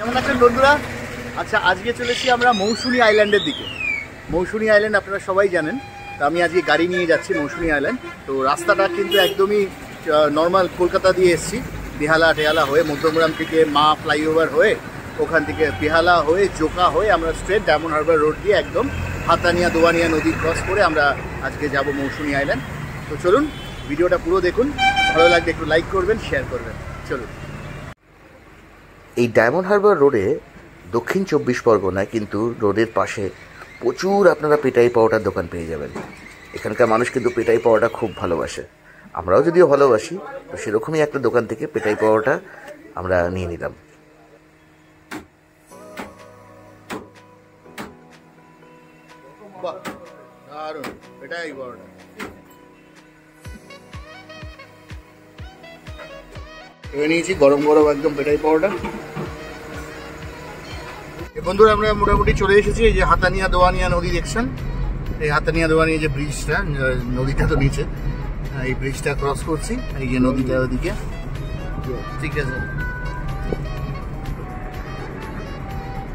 কেমন আছেন বন্ধুরা? আচ্ছা, আজকে চলেছি আমরা মৌসুনী আইল্যান্ডের দিকে। মৌসুনী আইল্যান্ড আপনারা সবাই জানেন। তো আমি আজকে গাড়ি নিয়ে যাচ্ছি মৌসুনী আইল্যান্ড। তো রাস্তাটা কিন্তু একদমই নর্মাল কলকাতা দিয়ে এসেছি, বেহালা টেহালা হয়ে, মধ্যমগ্রাম থেকে মা ফ্লাইওভার হয়ে, ওখান থেকে বেহালা হয়ে জোকা হয়ে আমরা স্ট্রেট ডায়মন্ড হারবার রোড দিয়ে একদম হাতানিয়া দোয়ানিয়া নদী ক্রস করে আমরা আজকে যাব মৌসুনী আইল্যান্ড। তো চলুন ভিডিওটা পুরো দেখুন, ভালো লাগলে একটু লাইক করবেন, শেয়ার করবেন। চলুন। এই ডায়মন্ড হারবার রোডে দক্ষিণ 24 পরগনায় কিন্তু রোডের পাশে প্রচুর আপনারা পেটাই পাওয়াটার দোকান পেয়ে যাবেন। এখানকার মানুষ কিন্তু পেটাই পাওয়াটা খুব ভালোবাসে, আমরাও যদিও ভালোবাসি। তো সেরকমই একটা দোকান থেকে পেটাই পাওয়াটা আমরা নিয়ে নিলাম। নিয়েছি গরম গরম একদম পেটাই পাওয়াটা। বন্ধুরা, আমরা মোটামুটি চলে এসেছি এই যে হাতানিয়া দোয়ানিয়া নদী দেখছেন। এই হাতানিয়া দোয়ানিয়া যে ব্রিজটা, নদীটা তো নিচে, এই ব্রিজটা ক্রস করছি। এই যে নদীটা ওদিকে, ঠিক আছে।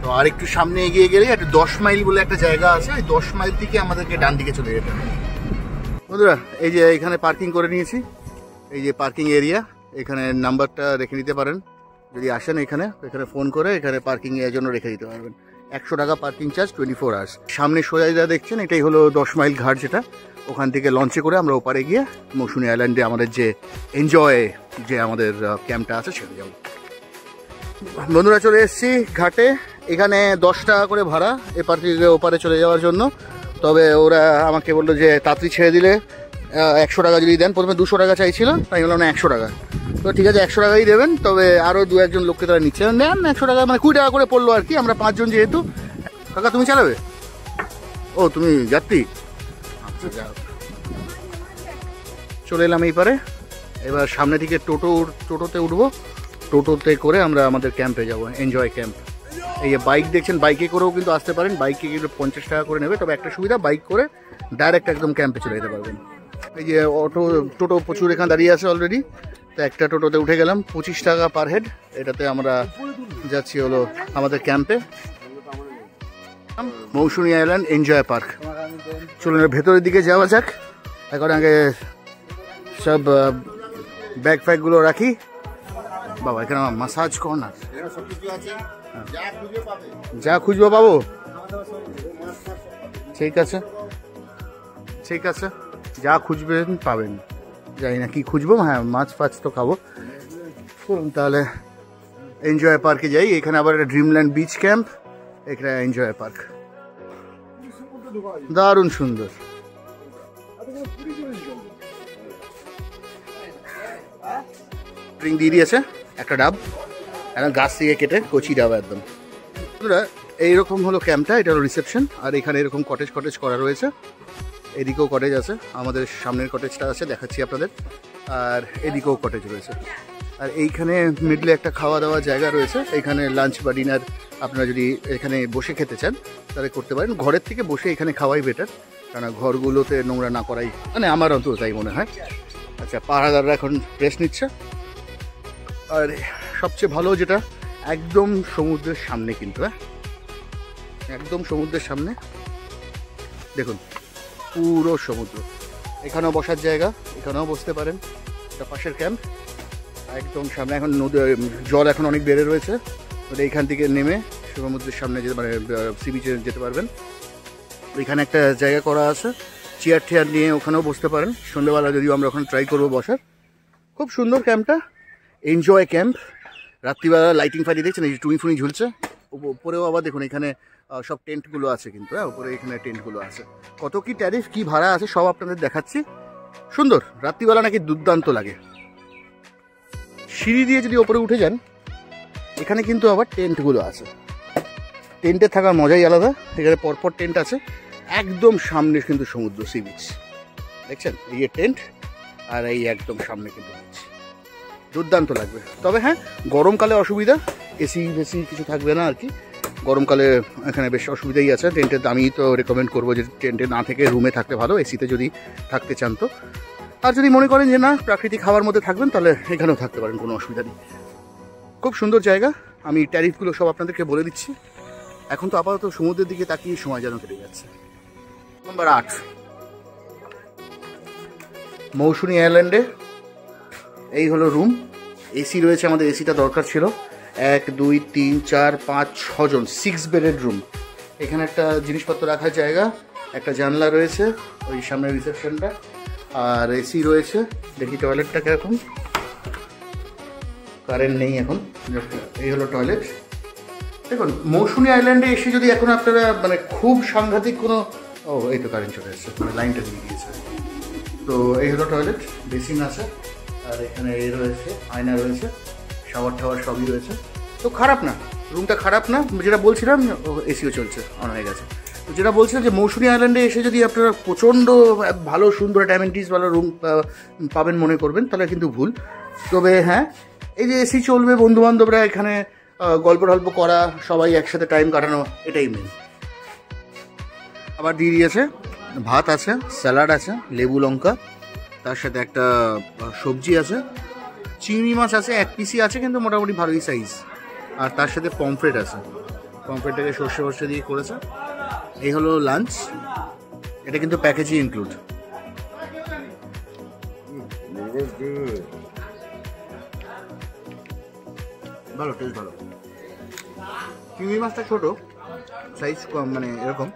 তো আর একটু সামনে এগিয়ে গেলে একটা 10 মাইল বলে একটা জায়গা আছে, ওই 10 মাইল থেকে আমাদেরকে ডান দিকে চলে যেতে হবে। বন্ধুরা, এই যে এখানে পার্কিং করে নিয়েছি, এই যে পার্কিং এরিয়া। এখানে নাম্বারটা রেখে নিতে পারেন যদি আসেন এখানে ফোন করে এখানে পার্কিং এর জন্য রেখে দিতে পারবেন। 100 টাকা পার্কিং চার্জ 24 আওয়ার্স। সামনে সোজা যা দেখছেন এটাই হলো 10 মাইল ঘাট, যেটা ওখান থেকে লঞ্চে করে আমরা ওপারে গিয়ে মৌসুনী আইল্যান্ডে আমাদের যে এনজয় যে আমাদের ক্যাম্পটা আছে সেটা যাবো। বন্ধুরা, চলে এসেছি ঘাটে। এখানে 10 টাকা করে ভাড়া এপার থেকে ওপারে চলে যাওয়ার জন্য। তবে ওরা আমাকে বললো যে তাড়াতাড়ি ছেড়ে দিলে 100 টাকা যদি দেন। প্রথমে 200 টাকা চাইছিল, তাই বললাম না 100 টাকা। তো ঠিক আছে, 100 টাকাই দেবেন। তবে আরও 2-1 জন লোককে তারা নিচ্ছে, নেন 100 টাকা, মানে 20 টাকা করে পড়লো আর কি। আমরা 5 জন যেহেতু। কাকা তুমি চালাবে? ও তুমি যাত্রী? আচ্ছা, যাও। চলে এলাম এই পারে। এবার সামনে থেকে টোটোতে উঠবো। টোটোতে করে আমরা আমাদের ক্যাম্পে যাব, এনজয় ক্যাম্প। এই যে বাইক দেখছেন, বাইকে করেও কিন্তু আসতে পারেন। বাইকে কিন্তু 50 টাকা করে নেবে। তবে একটা সুবিধা, বাইক করে ডাইরেক্ট একদম ক্যাম্পে চলে যেতে পারবেন। এই যে টোটো প্রচুর এখানে দাঁড়িয়ে আছে অলরেডি। তো একটা টোটোতে উঠে গেলাম, 25 টাকা পার হেড। এটাতে আমরা যাচ্ছি হলো আমাদের ক্যাম্পে, মৌসুনী আইল্যান্ড এনজয় পার্ক। চলুন ভেতরের দিকে যাওয়া যাক। এখন আগে সব ব্যাগ ফ্যাগগুলো রাখি। বাবা, এখানে আমার মাসাজ কর্নার, যা খুঁজবো পাবো। ঠিক আছে, ঠিক আছে, যা খুঁজবেন পাবেন। জানি না কি খুঁজবো, হ্যাঁ মাছ ফাছ তো খাবো। চলুন তাহলে এনজয় পার্কে যাই। এখানে আবার একটা ড্রিমল্যান্ড বিচ ক্যাম্প, এখানে এনজয় পার্ক দারুণ সুন্দর। ড্রিঙ্ক দিয়ে দিয়েছে একটা ডাব, এখন গাছ থেকে কেটে কচি ডাব একদম। এইরকম হলো ক্যাম্পটা, এটা হলো রিসেপশন। আর এখানে এরকম কটেজ করা রয়েছে। এদিকেও কটেজ আছে, আমাদের সামনের কটেজটা আছে, দেখাচ্ছি আপনাদের। আর এদিকেও কটেজ রয়েছে। আর এইখানে মিডলে একটা খাওয়া দাওয়ার জায়গা রয়েছে। এখানে লাঞ্চ বা ডিনার আপনারা যদি এখানে বসে খেতে চান তাহলে করতে পারেন। ঘরের থেকে বসে এখানে খাওয়াই বেটার, কারণ ঘরগুলোতে নোংরা না করাই, মানে আমার অন্তত তাই মনে হয়। আচ্ছা, পাহারাদাররা এখন রেস্ট নিচ্ছে। আর সবচেয়ে ভালো যেটা, একদম সমুদ্রের সামনে কিন্তু, হ্যাঁ একদম সমুদ্রের সামনে দেখুন, পুরো সমুদ্র। এখানেও বসার জায়গা, এখানেও বসতে পারেন। এটা পাশের ক্যাম্প, একদম সামনে। এখন নদী, জল এখন অনেক বেড়ে রয়েছে। এইখান থেকে নেমে সমুদ্রের সামনে যেতে, মানে সি বিচে যেতে পারবেন। এখানে একটা জায়গা করা আছে, চেয়ার টেয়ার নিয়ে ওখানেও বসতে পারেন। সন্ধ্যেবেলা যদিও আমরা ওখানে ট্রাই করবো বসার। খুব সুন্দর ক্যাম্পটা, এনজয় ক্যাম্প। রাত্রিবেলা লাইটিং ফাইটিং দেখছেন, এই যে টুনি ফুনি ঝুলছে। উপরেও আবার দেখুন এখানে সব টেন্টগুলো আছে কিন্তু, হ্যাঁ উপরে এখানে টেন্টগুলো আছে। কত কি ট্যারিফ, কি ভাড়া আছে সব আপনাদের দেখাচ্ছি। সুন্দর, রাত্রিবেলা নাকি দুর্দান্ত লাগে। সিঁড়ি দিয়ে যদি ওপরে উঠে যান, এখানে কিন্তু আবার টেন্টগুলো আছে। টেন্টে থাকার মজাই আলাদা। এখানে পরপর টেন্ট আছে, একদম সামনে কিন্তু সমুদ্র, সি বিচ দেখছেন। এই যে টেন্ট, আর এই একদম সামনে কিন্তু বিচ, দুর্দান্ত লাগবে। তবে হ্যাঁ, গরমকালে অসুবিধা, এসি ফেসি কিছু থাকবে না আর কি। গরমকালে এখানে বেশ অসুবিধাই আছে। টেন্টের আমি তো রেকমেন্ড করবো যে টেন্টে না থেকে রুমে থাকতে ভালো, এসিতে যদি থাকতে চান তো। আর যদি মনে করেন যে না প্রাকৃতিক হাওয়ার মধ্যে থাকবেন, তাহলে এখানেও থাকতে পারেন, কোনো অসুবিধা নেই। খুব সুন্দর জায়গা। আমি ট্যারিফগুলো সব আপনাদেরকে বলে দিচ্ছি। এখন তো আপাতত সমুদ্রের দিকে তাকিয়ে সময় যেন কেটে যাচ্ছে। নম্বর 8, মৌসুনী আইল্যান্ডে এই হলো রুম। এসি রয়েছে, আমাদের এসিটা দরকার ছিল। 1 2 3 4 5 6 জন, 6 বেডেড রুম। এখানে একটা জিনিসপত্র রাখার জায়গা, একটা জানলা রয়েছে ওই সামনে রিসেপশনটা, আর এসি রয়েছে। দেখি টয়লেটটা কিরকম, কারেন্ট নেই এখন। এই হলো টয়লেট। দেখুন, মৌসুনী আইল্যান্ডে এসে যদি এখন আপনারা মানে খুব সাংঘাতিক কোনো, ও এই তো কারেন্ট চলে এসেছে, মানে লাইনটা দিয়ে দিয়েছে। তো এই হলো টয়লেট, বেসিন আছে, আর এখানে এই রয়েছে, আয়না রয়েছে, শাওয়ার টাওয়ার সবই রয়েছে। তো খারাপ না, রুমটা খারাপ না। যেটা বলছিলাম, এসিও চলছে, অন হয়ে গেছে। তো যেটা বলছিলাম যে মৌসুনী আইল্যান্ডে এসে যদি আপনারা প্রচণ্ড ভালো সুন্দর অ্যামেনিটিস ভালো রুম পাবেন মনে করবেন, তাহলে কিন্তু ভুল। তবে হ্যাঁ, এই যে এসি চলবে, বন্ধুবান্ধবরা এখানে গল্প টল্প করা, সবাই একসাথে টাইম কাটানো, এটাই মেন। আবার দিয়ে দিয়েছে ভাত আছে, স্যালাড আছে, লেবু লঙ্কা, তার সাথে একটা সবজি আছে, চিংড়ি মাছ আছে, 1 পিসই আছে কিন্তু মোটামুটি ভালোই সাইজ, আর তার সাথে পমফ্রেট আছে। পমফ্রেটটাকে সর্ষে ফর্ষে দিয়ে করেছে। এই হলো লাঞ্চ, এটা কিন্তু প্যাকেজই ইনক্লুড। ভালো, টেস্ট ভালো। চিংড়ি মাছটা ছোটো সাইজ, কম মানে এরকম,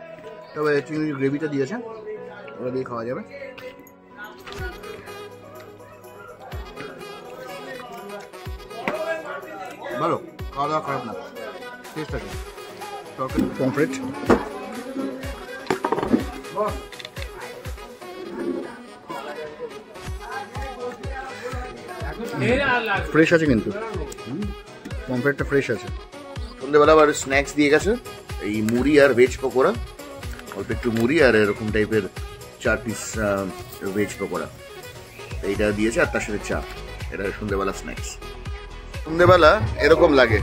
তবে চিংড়ির গ্রেভিটা দিয়েছে, ওটা দিয়ে খাওয়া যাবে। ভালো, খাওয়া দাওয়া খারাপ না, টেস্ট আছে। পমফ্রেট ফ্রেশ আছে, কিন্তু পমফ্রেটটা ফ্রেশ আছে। সন্ধ্যেবেলা আবার স্ন্যাক্স দিয়ে গেছে, এই মুড়ি আর ভেজ পকোড়া, অল্প একটু মুড়ি আর এরকম টাইপের 4 পিস ভেজ পকোড়া, এইটা দিয়েছে, আর তার সাথে চা। এটা সন্ধ্যেবেলা স্ন্যাক্স। সন্ধ্যেবেলা এরকম লাগে,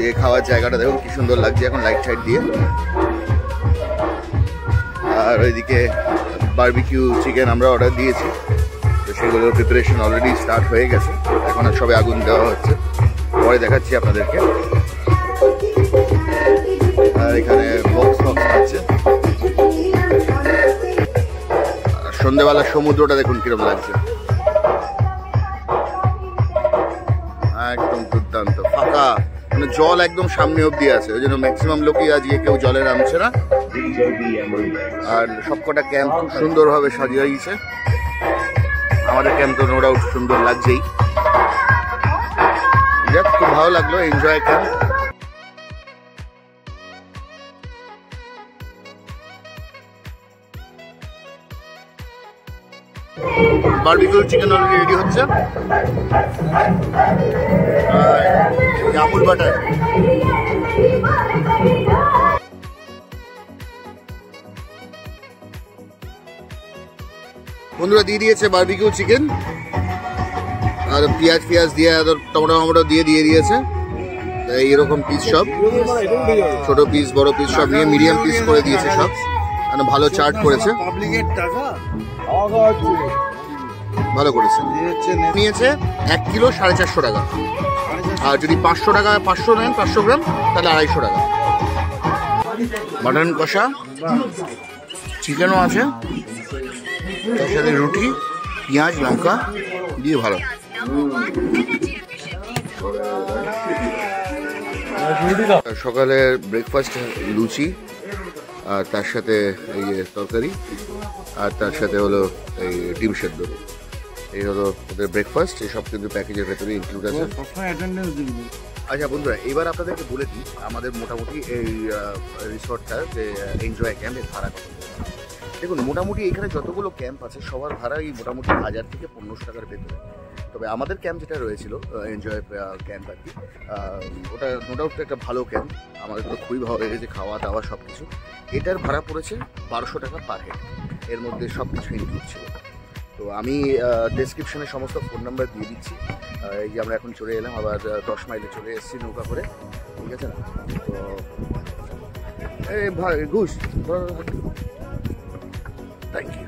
এই খাওয়ার জায়গাটা দেখুন কি সুন্দর লাগছে এখন লাইট সাইড দিয়ে। আর ওইদিকে বারবিকিউ চিকেন আমরা অর্ডার দিয়েছি, তো সেগুলোর প্রিপারেশন অলরেডি স্টার্ট হয়ে গেছে। এখন আর সবে আগুন দেওয়া হচ্ছে, পরে দেখাচ্ছি আপনাদেরকে। আর এখানে বক্স আছে। সন্ধ্যেবেলা সমুদ্রটা দেখুন কিরকম লাগছে, একদম দুর্দান্ত ফাঁকা, মানে জল একদম সামনে অব্দি আছে, ওই জন্য ম্যাক্সিমাম লোকই আজকে কেউ জলে নামছে না। আর সবকটা ক্যাম্প খুব সুন্দরভাবে সাজিয়েছে। আমাদের ক্যাম্প তো নো ডাউট সুন্দর লাগছেই। যাক, খুব ভালো লাগলো, enjoy camp. Barbecue chicken already ready হচ্ছে, আমুল বাটার। বন্ধুরা দিয়ে দিয়েছে বারবিকিউ চিকেন, আর পেঁয়াজ দিয়ে, টমেটো দিয়ে দিয়েছে। এইরকম পিস সব, ছোট পিস বড় পিস সব নিয়ে মিডিয়াম পিস করে দিয়েছে সব, মানে ভালো চার্ট করেছে, ভালো করেছে। নিয়েছে 1 কিলো 450 টাকা, আর যদি 500 টাকা 500 নেন 500 গ্রাম, তাহলে 250 টাকা। মাটন কষা, চিকেনও আছে, তার সাথে রুটি, পেঁয়াজ লঙ্কা দিয়ে ভালো। সকালের ব্রেকফাস্ট লুচি, আর তার সাথে এই তরকারি, আর তার সাথে হলো এই ডিম সেদ্ধ। এই হলো ওদের ব্রেকফাস্ট, এই সব কিন্তু প্যাকেজের ভেতরে ইনক্লুড আছে। আচ্ছা বন্ধুরা, এবার আপনাদেরকে বলে দিই আমাদের মোটামুটি এই রিসর্টটার যে এনজয় ক্যাম্প, এর ভাড়া কত। দেখুন, মোটামুটি এখানে যতগুলো ক্যাম্প আছে সবার ভাড়া এই মোটামুটি 1000 থেকে 1500 টাকার ভেতরে। তবে আমাদের ক্যাম্প যেটা রয়েছিল এনজয় ক্যাম্প আর কি, ওটা নো ডাউট একটা ভালো ক্যাম্প, আমাদের তো খুবই ভালো লেগেছে, খাওয়া দাওয়া সব কিছু। এটার ভাড়া পড়েছে 1200 টাকা পার হেড, এর মধ্যে সব কিছু ইনক্লুড ছিল। তো আমি ডেসক্রিপশনে সমস্ত ফোন নাম্বার দিয়ে দিচ্ছি। এই যে আমরা এখন চলে এলাম, আবার 10 মাইলে চলে এসেছি নৌকা করে, ঠিক আছে না? তো এই ভাই ঘুষ, থ্যাংক ইউ।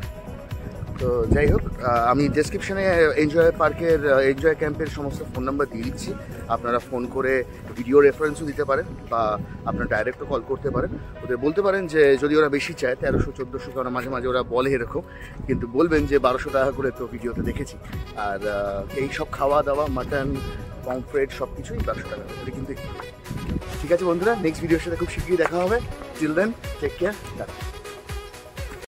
তো যাই হোক, আমি ডেসক্রিপশনে এনজয় পার্কের এনজয় ক্যাম্পের সমস্ত ফোন নাম্বার দিয়ে দিচ্ছি, আপনারা ফোন করে ভিডিও রেফারেন্সও দিতে পারেন বা আপনারা ডাইরেক্টও কল করতে পারেন। ওদের বলতে পারেন যে যদি ওরা বেশি চায় 1300-1400, কারণ মাঝে মাঝে ওরা বলে এরকম, কিন্তু বলবেন যে 1200 টাকা করে তো ভিডিওতে দেখেছি। আর এই সব খাওয়া দাওয়া, মাটন, পমফ্রেট সব কিছুই 1200 টাকা করে কিন্তু। ঠিক আছে বন্ধুরা, নেক্সট ভিডিওর সাথে খুব শীঘ্রই দেখা হবে। Till then, take care.